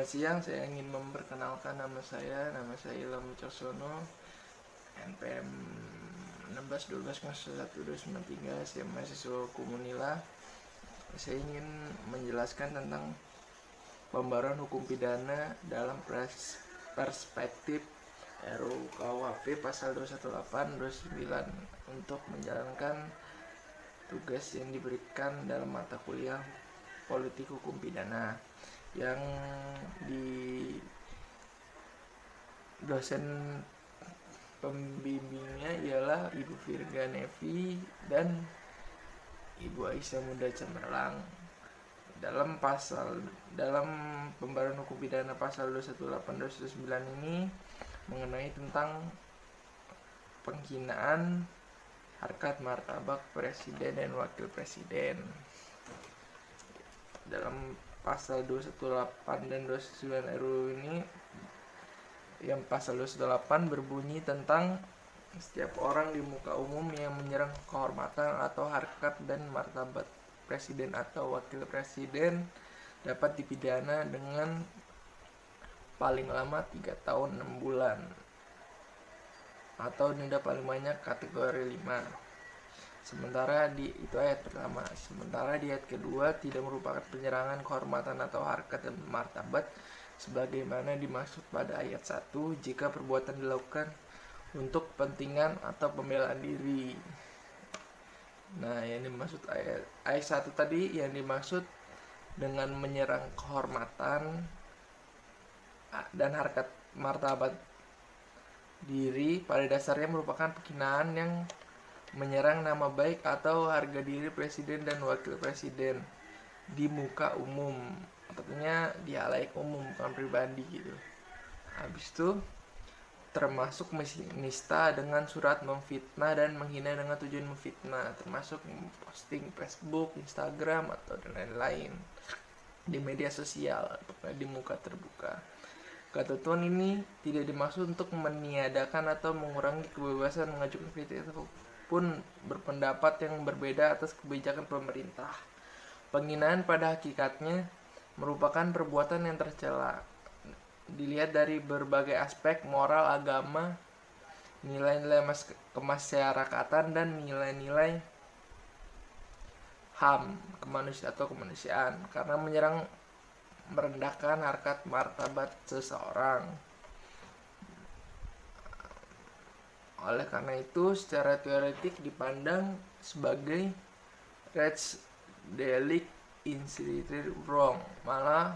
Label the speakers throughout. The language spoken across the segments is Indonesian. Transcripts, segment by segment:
Speaker 1: Selamat siang, saya ingin memperkenalkan nama saya Ilham Wicaksono, NPM 1612011293, saya mahasiswa Hukum Unila. Saya ingin menjelaskan tentang pembaruan hukum pidana dalam perspektif RUU KUHP pasal 218 29 untuk menjalankan tugas yang diberikan dalam mata kuliah politik hukum pidana, yang di dosen pembimbingnya ialah Ibu Virga Nevi dan Ibu Aisyah Muda Cemerlang. Dalam pembaruan hukum pidana pasal 218-219 ini mengenai tentang penghinaan harkat martabat presiden dan wakil presiden. Dalam pasal 218 dan 219 RUU ini, yang pasal 218 berbunyi tentang setiap orang di muka umum yang menyerang kehormatan atau harkat dan martabat presiden atau wakil presiden dapat dipidana dengan paling lama 3 tahun 6 bulan atau denda paling banyak kategori 5. Sementara itu ayat pertama. Sementara di ayat kedua tidak merupakan penyerangan kehormatan atau harkat dan martabat sebagaimana dimaksud pada ayat 1 jika perbuatan dilakukan untuk kepentingan atau pembelaan diri. Nah, yang dimaksud ayat 1 tadi, yang dimaksud dengan menyerang kehormatan dan harkat martabat diri pada dasarnya merupakan penghinaan yang menyerang nama baik atau harga diri presiden dan wakil presiden di muka umum, artinya di halayak umum, bukan pribadi gitu. Habis itu termasuk menista dengan surat memfitnah dan menghina dengan tujuan memfitnah, termasuk posting Facebook, Instagram atau dan lain-lain di media sosial, di muka terbuka. Ketentuan ini tidak dimaksud untuk meniadakan atau mengurangi kebebasan mengajukan kritik ataupun berpendapat yang berbeda atas kebijakan pemerintah. Penghinaan pada hakikatnya merupakan perbuatan yang tercela, dilihat dari berbagai aspek moral, agama, nilai-nilai kemasyarakatan, dan nilai-nilai HAM kemanusiaan, karena menyerang merendahkan harkat martabat seseorang. Oleh karena itu, secara teoretik dipandang sebagai rechts delict instinctive wrong, malah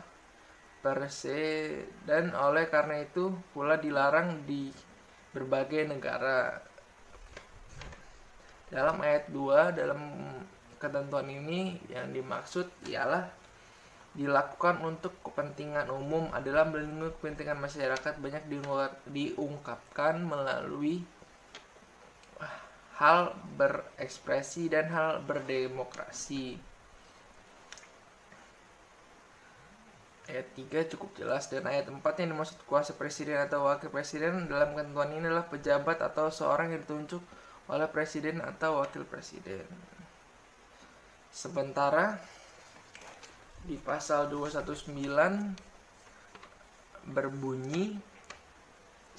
Speaker 1: per se, dan oleh karena itu pula dilarang di berbagai negara. Dalam ayat 2, dalam ketentuan ini yang dimaksud ialah dilakukan untuk kepentingan umum adalah melindungi kepentingan masyarakat banyak diungkapkan melalui hal berekspresi dan hal berdemokrasi. Ayat 3 cukup jelas, dan ayat 4 yang dimaksud kuasa presiden atau wakil presiden dalam ketentuan ini adalah pejabat atau seorang yang ditunjuk oleh presiden atau wakil presiden. Sementara di pasal 219 berbunyi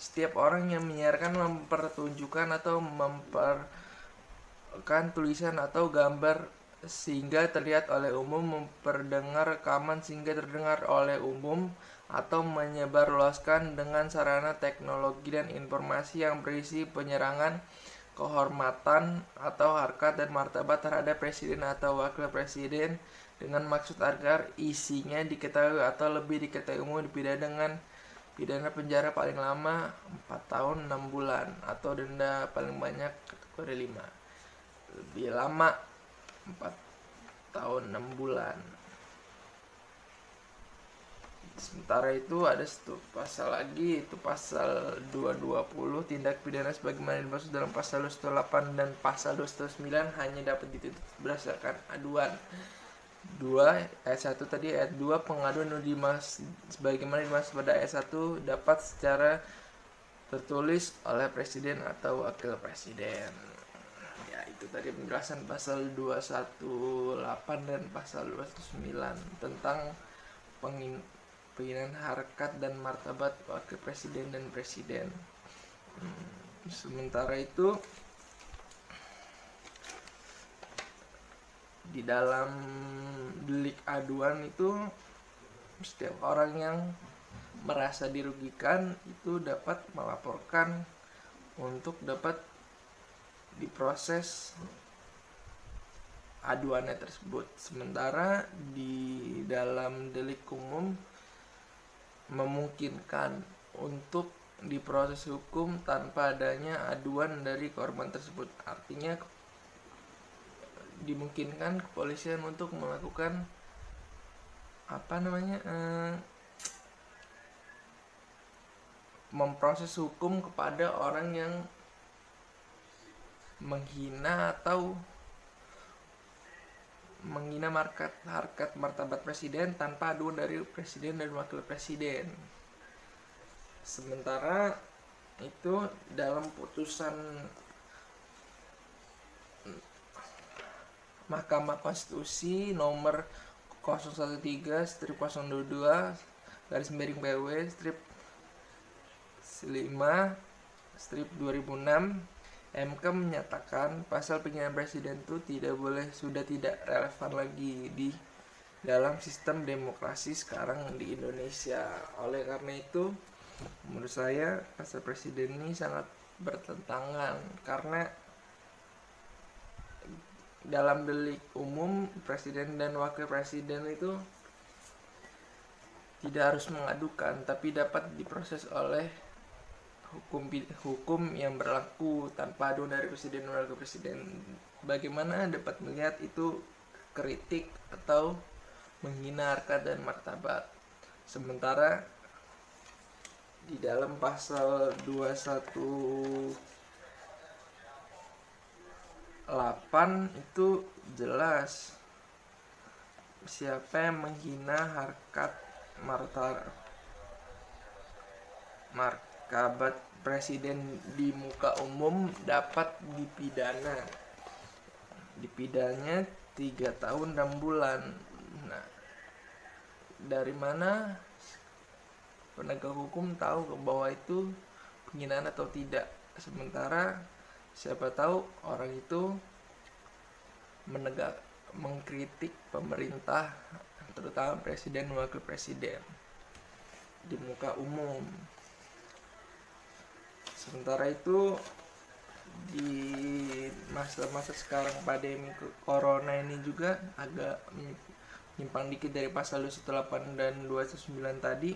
Speaker 1: setiap orang yang menyiarkan, mempertunjukkan atau memperkan tulisan atau gambar sehingga terlihat oleh umum, memperdengar rekaman sehingga terdengar oleh umum, atau menyebarluaskan dengan sarana teknologi dan informasi yang berisi penyerangan kehormatan atau harkat dan martabat terhadap presiden atau wakil presiden dengan maksud agar isinya diketahui atau lebih diketahui umum, dipidana dengan pidana penjara paling lama 4 tahun 6 bulan atau denda paling banyak kategori 5. Lebih lama 4 tahun 6 bulan. Sementara itu ada satu pasal lagi, itu pasal 220, tindak pidana sebagaimana dimaksud dalam pasal 218 dan pasal 219 hanya dapat dituntut berdasarkan aduan. 2 ayat 1 tadi, ayat 2 pengaduan sebagaimana dimaksud pada ayat 1 dapat secara tertulis oleh presiden atau wakil presiden. Ya, itu tadi penjelasan pasal 218 dan pasal 219 tentang penghinaan harkat dan martabat wakil presiden dan presiden. Sementara itu di dalam delik aduan itu setiap orang yang merasa dirugikan itu dapat melaporkan untuk dapat diproses aduannya tersebut. Sementara di dalam delik umum memungkinkan untuk diproses hukum tanpa adanya aduan dari korban tersebut. Artinya dimungkinkan kepolisian untuk melakukan memproses hukum kepada orang yang menghina atau menghina harkat martabat presiden tanpa aduan dari presiden dan wakil presiden. Sementara itu dalam putusan Mahkamah Konstitusi nomor 013/22/PW/5/2006 MK menyatakan pasal penghinaan presiden itu sudah tidak relevan lagi di dalam sistem demokrasi sekarang di Indonesia. Oleh karena itu menurut saya pasal presiden ini sangat bertentangan, karena dalam delik umum presiden dan wakil presiden itu tidak harus mengadukan, tapi dapat diproses oleh hukum yang berlaku tanpa aduan dari presiden dan wakil presiden. Bagaimana dapat melihat itu kritik atau menghina harkat dan martabat. Sementara di dalam pasal 218 itu jelas siapa yang menghina harkat martabat presiden di muka umum dapat dipidana 3 tahun 6 bulan. Nah, dari mana penegak hukum tahu bahwa itu penghinaan atau tidak? Sementara siapa tahu orang itu mengkritik pemerintah, terutama presiden dan wakil presiden di muka umum. Sementara itu di masa-masa sekarang pandemi corona ini juga agak menyimpang dikit dari pasal 218 dan 219 tadi.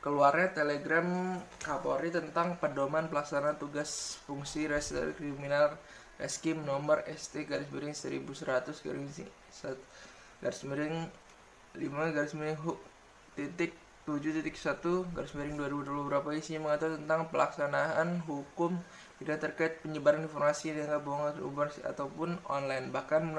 Speaker 1: Keluarnya telegram Kapolri tentang pedoman pelaksana tugas fungsi reserse kriminal Reskim nomor ST-11/11/5/7.1/2020 berapa isinya mengatur tentang pelaksanaan hukum pidana terkait penyebaran informasi yang bohong ataupun online, bahkan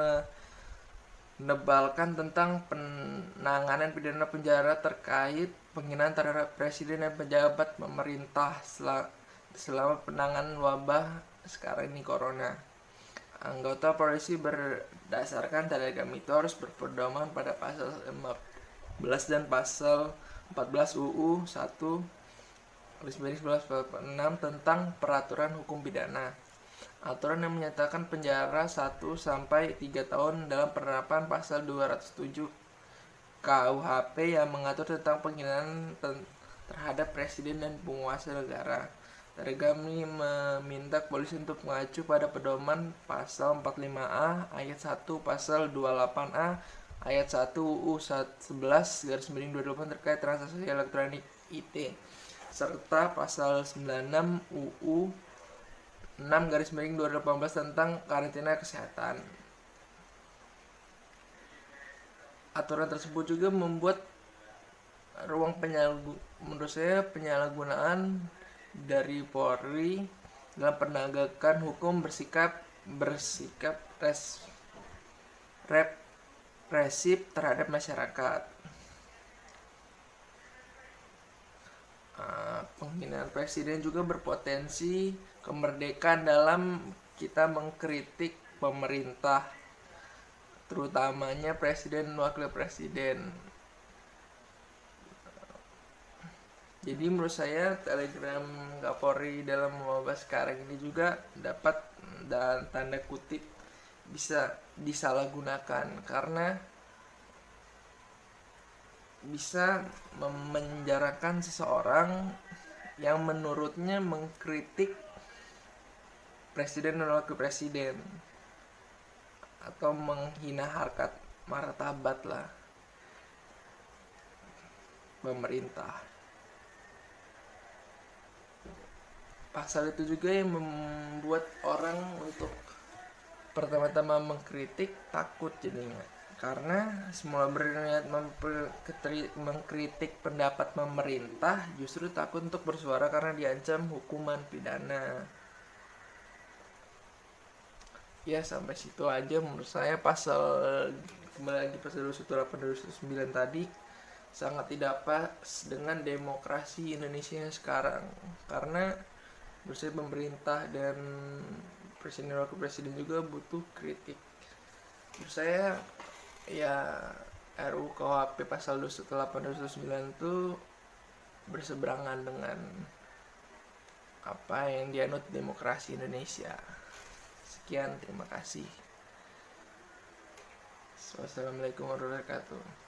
Speaker 1: menebalkan tentang penanganan pidana penjara terkait penghinaan terhadap presiden dan pejabat pemerintah selama penanganan wabah sekarang ini corona. Anggota polisi berdasarkan telegram itu harus berpedoman pada pasal 15 dan pasal 14 UU 1/1946 tentang peraturan hukum pidana. Aturan yang menyatakan penjara 1-3 tahun dalam penerapan pasal 207 KUHP yang mengatur tentang penghinaan terhadap presiden dan penguasa negara. Telegram ini meminta polisi untuk mengacu pada pedoman pasal 45A ayat 1 pasal 28A ayat 1 UU 11/2028 terkait transaksi elektronik IT, serta pasal 96 UU 6/2018 tentang karantina kesehatan. Aturan tersebut juga membuat ruang penyalahgunaan dari Polri dalam penegakan hukum bersikap represif terhadap masyarakat. Penghinaan presiden juga berpotensi kemerdekaan dalam kita mengkritik pemerintah. terutamanya presiden dan wakil presiden. Jadi menurut saya Telegram Kapolri dalam wabah sekarang ini juga dapat dan tanda kutip bisa disalahgunakan karena bisa memenjarakan seseorang yang menurutnya mengkritik presiden dan wakil presiden atau menghina harkat martabat lah pemerintah. Pasal itu juga yang membuat orang untuk pertama-tama mengkritik takut jadinya, karena semula berniat mengkritik pendapat pemerintah justru takut untuk bersuara karena diancam hukuman pidana. Ya sampai situ aja menurut saya pasal, kembali lagi pasal 218 dan 219 tadi sangat tidak pas dengan demokrasi Indonesia yang sekarang, karena menurut saya pemerintah dan presiden dan wakil presiden juga butuh kritik. Menurut saya ya RUU KUHP pasal 218 dan 219 itu berseberangan dengan apa yang dianut demokrasi Indonesia. Sekian, terima kasih. Wassalamualaikum warahmatullahi wabarakatuh.